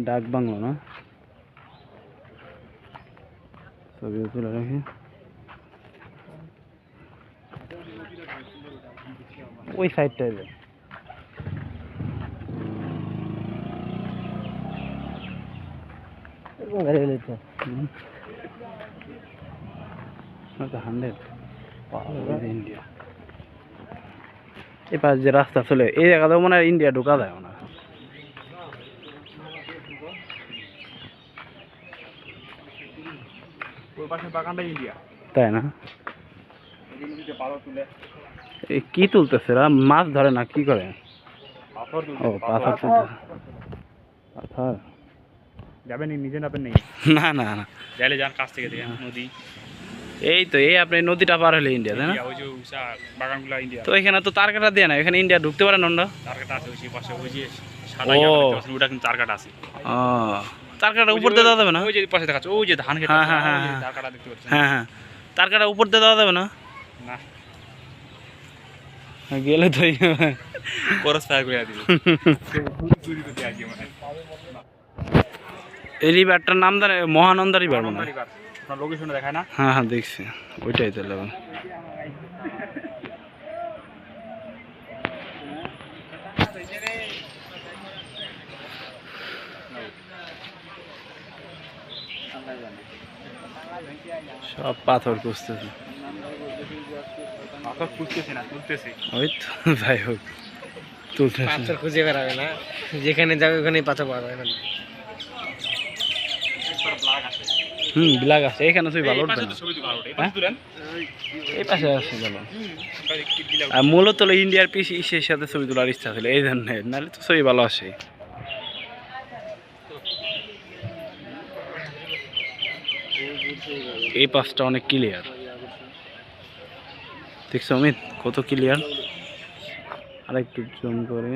ডাক বাংলো না, ছবিও তুলে রাখি। ওই সাইডটাই ইন্ডিয়া। এই পাশ যে রাস্তা চলে এই জায়গাতেও মনে হয় ইন্ডিয়া ঢোকা যায় মনে হয়। তাই না? কি তুলতেছে মাছ ধরে না কি করে? ও পাথর তুলতেছে। পাথর যাবেন নিজে যাবেন নাকি? না না না, যাইলে যান কাছ থেকে দেখেন নদী। এই তো এই আপনি নদীটা পার হলে ইন্ডিয়া, তাই না? ওই যে বাগানগুলো ইন্ডিয়া। তো এখানে তো তার কাটা দিয়ে না, এখানে ইন্ডিয়া ঢুকতে পারে না? তার কাটা আছে ওই পাশে, ওই যে সাদা ইয়া ওটা কিন্তু তার কাটা আছে। ও তার কাটা উপর দিয়ে দেওয়া যাবে না? ওই যে পাশে দেখাচ্ছে ওই যে ধান খেত, হ্যাঁ হ্যাঁ হ্যাঁ তার কাটা দেখতে পাচ্ছেন? হ্যাঁ হ্যাঁ, তার কাটা উপর দিয়ে দেওয়া যাবে না? না গেলে তো করস ফায়ার করে দিবে। এই রিভারটার নাম জানে? মহানন্দা রিভার মনে হয়। আপনার লোকেশনে দেখায় না? হ্যাঁ হ্যাঁ দেখছি, ওইটাই তো লাগবে। সব পাথর খুঁজতেছে। পাথর খুঁজতেছে না, তুলতেছে। ওই তো যাই হোক তুলতেছে। পাথর খুঁজে বেড়াবে না, যেখানে যাবে ওখানেই পাথর পাওয়া যায় না। ব্ল্যাক আছে এখানে, তুই ভালো উঠবে না। এই পাশে আছে ভালো। আর মূলত ইন্ডিয়ার পিসের সাথে ছবি তোলার ইচ্ছা ছিল, এই জন্য, নাহলে তো ছবি ভালো আসে। এই পাশটা অনেক ক্লিয়ার, দেখছো অমিত কত ক্লিয়ার? আরেকটু জুম করে।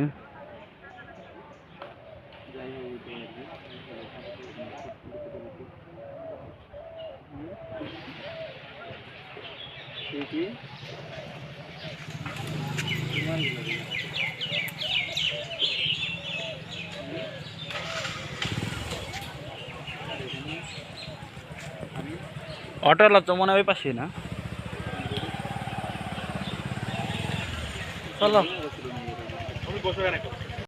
অটোওয়ালা তো মনে হয় ওই পাশে না? চলো তুমি বসো কেন?